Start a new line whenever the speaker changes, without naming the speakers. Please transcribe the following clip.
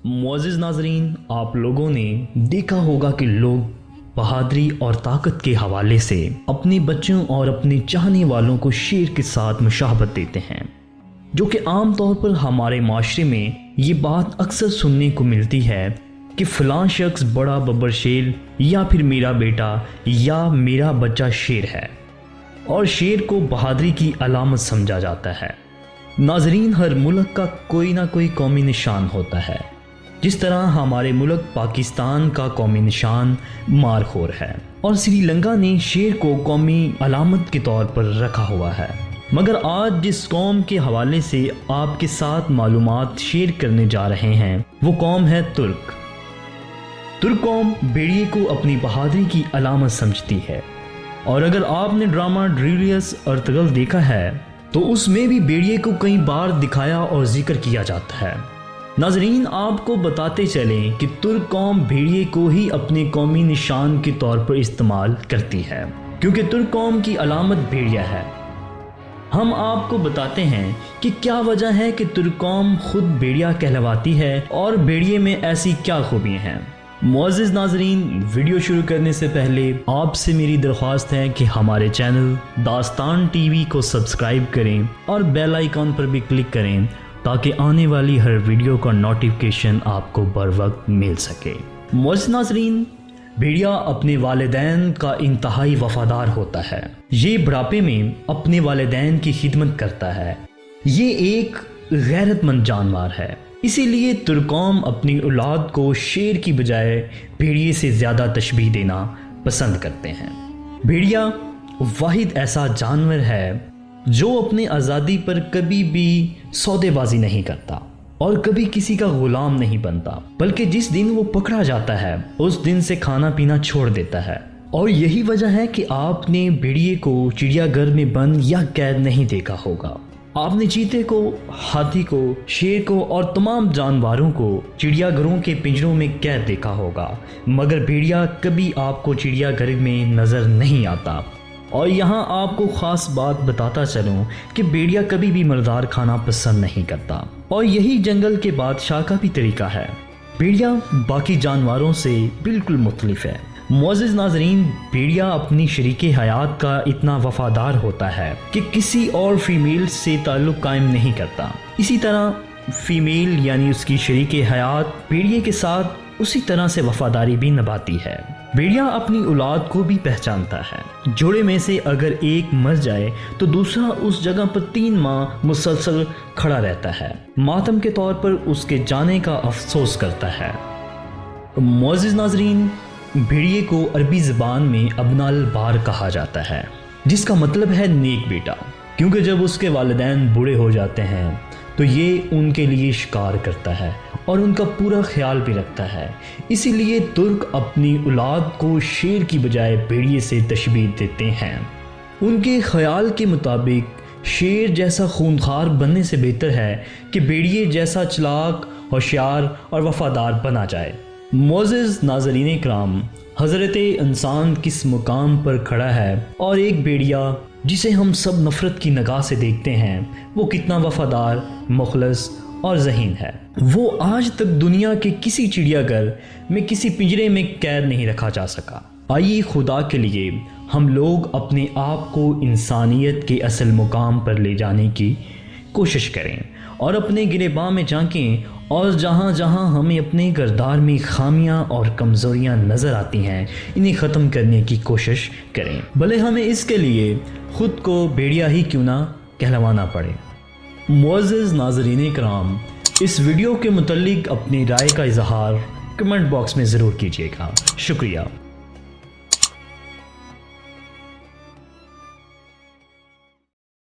मुअज़्ज़िज़ नाज़रीन, आप लोगों ने देखा होगा कि लोग बहादुरी और ताकत के हवाले से अपने बच्चों और अपने चाहने वालों को शेर के साथ मुशाहबत देते हैं, जो कि आम तौर पर हमारे माशरे में ये बात अक्सर सुनने को मिलती है कि फ़लाँ शख्स बड़ा बब्बर शेर या फिर मेरा बेटा या मेरा बच्चा शेर है, और शेर को बहादुरी की अलामत समझा जाता है। नाज़रीन, हर मुल्क का कोई ना कोई कौमी निशान होता है। जिस तरह हमारे मुल्क पाकिस्तान का कौमी निशान मारखोर है और श्रीलंका ने शेर को कौमी अलामत के तौर पर रखा हुआ है। मगर आज जिस कौम के हवाले से आपके साथ मालूमात शेयर करने जा रहे हैं वो कौम है तुर्क। तुर्क कौम भेड़िए को अपनी बहादुरी की अलामत समझती है, और अगर आपने ड्रामा ड्रीलियस अर्तुगरुल देखा है तो उसमें भी भेड़िए को कई बार दिखाया और जिक्र किया जाता है। नाजरीन, आपको बताते चलें कि तुर्क कौम भेड़िए को ही अपने कौमी निशान के तौर पर इस्तेमाल करती है, क्योंकि तुर्क कौम की अलामत भेड़िया है। हम आपको बताते हैं कि क्या वजह है कि तुर्क कौम खुद भेड़िया कहलवाती है और भेड़िए में ऐसी क्या खूबियाँ हैं। मुअज़्ज़िज़ नाज़रीन, वीडियो शुरू करने से पहले आपसे मेरी दरख्वास्त है कि हमारे चैनल दास्तान टीवी को सब्सक्राइब करें और बेल आइकॉन पर भी क्लिक करें ताकि आने वाली हर वीडियो का नोटिफिकेशन आपको बर वक्त मिल सके। मुअज़्ज़िज़ नाज़रीन, भेड़िया अपने वालिदैन का इंतहाई वफादार होता है। ये बुढ़ापे में अपने वालिदैन की खिदमत करता है। ये एक गैरतमंद जानवर है, इसीलिए तुर्क कौम अपनी औलाद को शेर की बजाय भेड़िए से ज़्यादा तशबीह देना पसंद करते हैं। भेड़िया वाहिद ऐसा जानवर है जो अपने आज़ादी पर कभी भी सौदेबाजी नहीं करता और कभी किसी का गुलाम नहीं बनता, बल्कि जिस दिन वो पकड़ा जाता है उस दिन से खाना पीना छोड़ देता है। और यही वजह है कि आपने भेड़िए को चिड़ियाघर में बंद या कैद नहीं देखा होगा। आपने चीते को, हाथी को, शेर को और तमाम जानवरों को चिड़ियाघरों के पिंजरों में कैद देखा होगा, मगर भेड़िया कभी आपको चिड़ियाघर में नज़र नहीं आता। और यहाँ आपको ख़ास बात बताता चलूँ कि भेड़िया कभी भी मर्दार खाना पसंद नहीं करता, और यही जंगल के बादशाह का भी तरीका है। भेड़िया बाकी जानवरों से बिल्कुल मुख्तलिफ है। मुअज़्ज़िज़ नाज़रीन, भेड़िया अपनी शरीके हयात का इतना वफादार होता है कि किसी और फीमेल से ताल्लुक़ कायम नहीं करता। इसी तरह फीमेल यानी उसकी शरीके हयात भेड़िए के साथ उसी तरह से वफादारी भी निभाती है। भेड़िया अपनी औलाद को भी पहचानता है। जोड़े में से अगर एक मर जाए तो दूसरा उस जगह पर 3 माह मुसलसल खड़ा रहता है, मातम के तौर पर उसके जाने का अफसोस करता है। मुअज़्ज़िज़ नाज़रीन, भेड़िए को अरबी ज़बान में अब्नाल बार कहा जाता है, जिसका मतलब है नेक बेटा, क्योंकि जब उसके वालिदैन बूढ़े हो जाते हैं तो ये उनके लिए शिकार करता है और उनका पूरा ख्याल भी रखता है। इसीलिए तुर्क अपनी औलाद को शेर की बजाय भेड़िए से तशबीह देते हैं। उनके ख्याल के मुताबिक शेर जैसा खूनखार बनने से बेहतर है कि भेड़िए जैसा चालाक, होशियार और वफादार बना जाए। मुअज़्ज़िज़ नाज़रीन इकराम, हज़रत इंसान किस मुकाम पर खड़ा है और एक भेड़िया जिसे हम सब नफ़रत की निगाह से देखते हैं वो कितना वफादार, मुखलस और ज़हीन है। वो आज तक दुनिया के किसी चिड़ियाघर में किसी पिंजरे में कैद नहीं रखा जा सका। आइए खुदा के लिए हम लोग अपने आप को इंसानियत के असल मुकाम पर ले जाने की कोशिश करें और अपने गिरेबां में झांकें, और जहाँ जहाँ हमें अपने किरदार में खामियां और कमज़ोरियां नज़र आती हैं इन्हें ख़त्म करने की कोशिश करें, भले हमें इसके लिए ख़ुद को भेड़िया ही क्यों ना कहलवाना पड़े। मुअज़्ज़िज़ नाज़रीन इकराम, इस वीडियो के मुतल्लिक़ अपनी राय का इज़हार कमेंट बॉक्स में ज़रूर कीजिएगा। शुक्रिया।